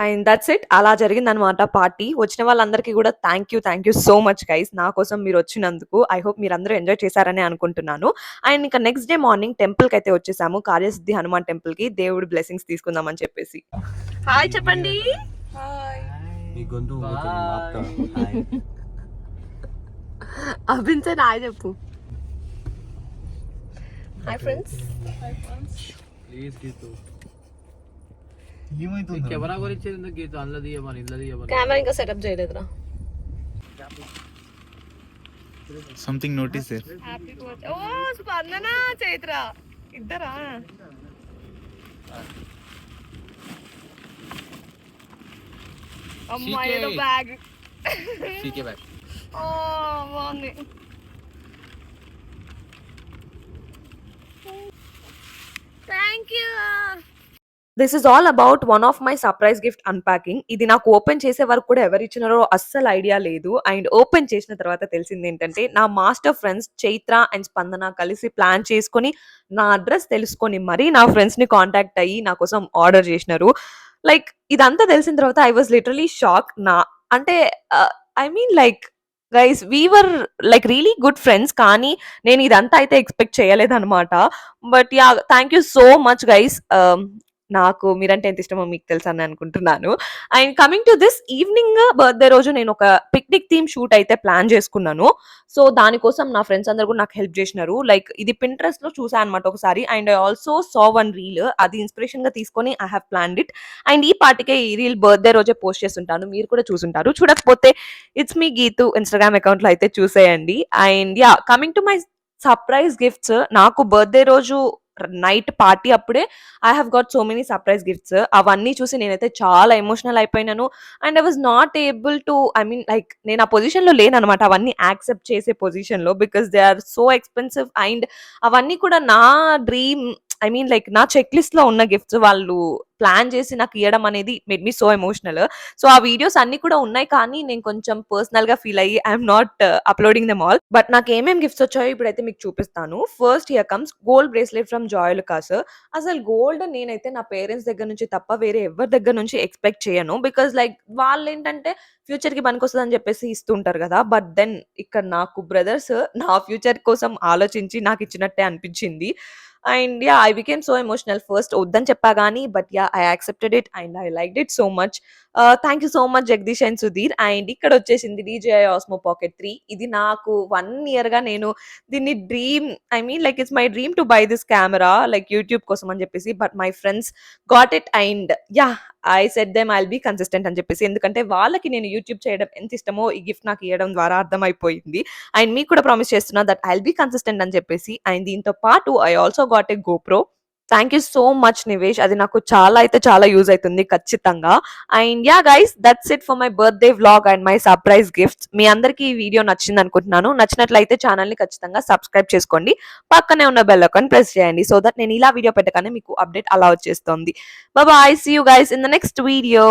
And that's it. అలా జరిగిందనమాట party. వచ్చిన వాళ్ళందరికీ కూడా thank you so much guys, నా కోసం మీరు వచ్చినందుకు. ఐ హోప్ మీరందరూ ఎంజాయ్ చేశారని అనుకుంటున్నాను. అండ్ ఇంకా నెక్స్ట్ డే మార్నింగ్ టెంపుల్కి అయితే వచ్చేసాము, కార్యసిద్ధి హనుమాన్ టెంపుల్కి, దేవుడి బ్లెస్సింగ్స్ తీసుకుందామని చెప్పేసి. హాయ్ చెప్పండి. అభిన్ సార్ హాయ్ చెప్పు. Hi friends. కెమెరా ఇంకా సెటప్ చేయలేదురా. Something notice there. ఓ స్పందన చైత్ర ఇద్దరా? అమ్మాయి ఏదో బ్యాగ్. CK bag. ఓ బాగుంది. Thank you. This is all about one of my surprise gift unpacking. ఇది నాకు ఓపెన్ చేసే వరకు కూడా ఎవరు ఇచ్చినారో అస్సలు ఐడియా లేదు. అండ్ ఓపెన్ చేసిన తర్వాత తెలిసింది ఏంటంటే, నా మాస్టర్ ఫ్రెండ్స్ చైత్ర అండ్ స్పందన కలిసి ప్లాన్ చేసుకొని, నా అడ్రస్ తెలుసుకొని మరీ నా ఫ్రెండ్స్ ని కాంటాక్ట్ అయ్యి నా కోసం ఆర్డర్ చేసినారు. లైక్ ఇదంతా తెలిసిన తర్వాత ఐ వాజ్ లిటరలీ షాక్. అంటే I mean like guys we were like really good friends, కానీ నేను ఇదంతా అయితే ఎక్స్పెక్ట్ చేయలేదన్నమాట. But yeah, thank you so much guys. నాకు మీరంటే ఎంత ఇష్టమో మీకు తెలుసని అనుకుంటున్నాను. And coming to this evening birthday రోజు నేనొక పిక్నిక్ థీమ్ షూట్ అయితే ప్లాన్ చేసుకున్నాను. సో, దానికోసం నా ఫ్రెండ్స్ అందరూ కూడా నాకు హెల్ప్ జేసినారు. లైక్ ఇది పింట్రెస్ట్‌లో చూసా అనమాట ఒకసారి. And I also saw one reel. అది ఇన్‌స్పిరేషన్‌గా తీసుకొని I have planned it. And ఈ పాటికే ఈ రీల్ బర్త్‌డే రోజే పోస్ట్ చేసుంటాను. మీరు కూడా చూసుంటారు. చూడకపోతే ఇట్స్ మీ గీతు ఇన్‌స్టాగ్రామ్ అకౌంట్‌లో అయితే చూసేయండి. And yeah! Coming to my surprise gifts నాకు బర్త్‌డే రోజు నైట్ పార్టీ అప్పుడే I have got so many surprise gifts. అవన్నీ చూసి నేనైతే చాలా ఎమోషనల్ అయిపోయినాను. And I was not able to I mean like నేను ఆ పొజిషన్‌లో లేననమాట. అవన్నీ యాక్సెప్ట్ చేసే పొజిషన్‌లో. Because they are so expensive and అవన్నీ కూడా నా డ్రీమ్ ఐ మీన్ లైక్ నా చెక్ లిస్ట్‌లో ఉన్న గిఫ్ట్స్ వాళ్ళు ప్లాన్ చేసి నాకు ఇయ్యడం అనేది made me so emotional. So, ఆ వీడియోస్ అన్నీ కూడా ఉన్నాయి. కానీ నేను కొంచెం పర్సనల్‌గా ఫీల్ అయ్యి I am not uploading them all. But నాకేమేం గిఫ్ట్స్ వచ్చాయో ఇప్పుడైతే మీకు చూపిస్తాను. First here comes gold bracelet from Joyalukkas. అసలు గోల్డ్ నేనైతే నా పేరెంట్స్ దగ్గర నుంచి తప్ప వేరే ఎవ్వరి దగ్గర నుంచి ఎక్స్‌పెక్ట్ చేయను. బికాజ్ లైక్ వాళ్ళేంటంటే ఫ్యూచర్‌కి పనికొస్తదని చెప్పేసి ఇస్తుంటారు గదా! బట్ దెన్ ఇక్కడ నాకు బ్రదర్స్ నా ఫ్యూచర్ కోసం ఆలోచించి నాకిచ్చినట్టే అనిపించింది. And yeah! I became so emotional. First వద్దని చెప్పా గానీ, but yeah! I accepted it and I liked it so much. Thank you so much Jagadish and Sudheer. And ఇక్కడొచ్చేసింది డీజేఐ ఆస్మో పాకెట్ 3. ఇది నాకు 1 ఇయర్‌గా నేను దీన్ని dream I mean like it's my dream to buy this camera like YouTube కోసం అని చెప్పేసి. But my friends got it and yeah! I said them I'll be consistent అని చెప్పేసి. ఎందుకంటే వాళ్ళకి నేను యూట్యూబ్ చేయడం ఎంత ఇష్టమో ఈ గిఫ్ట్ నాకు ఇయ్యడం ద్వారా అర్థమైపోయింది. అండ్ మీకు కూడా ప్రామిస్ చేస్తున్నా దట్ ఐల్ బి కన్సిస్టెంట్ అని చెప్పేసి. అండ్ దీంతో పాటు I also got a GoPro. Thank you so much Nivesh. అది నాకు చాలా అయితే చాలా యూజ్ అయితుంది ఖచ్చితంగా. And yeah guys that's it for my birthday vlog and my surprise gifts. మీ అందరికీ ఈ వీడియో నచ్చిందనుకుంటున్నాను. నచ్చినట్లయితే ఛానెల్‌ని ఖచ్చితంగా సబ్స్క్రైబ్ చేసుకోండి. పక్కనే ఉన్న బెల్ ఐకాన్ ప్రెస్ చేయండి. సో దట్ నేను ఇలా వీడియో పెట్టగానే మీకు అప్డేట్ అలా వచ్చేస్తుంది. Bye. See you guys in the next video.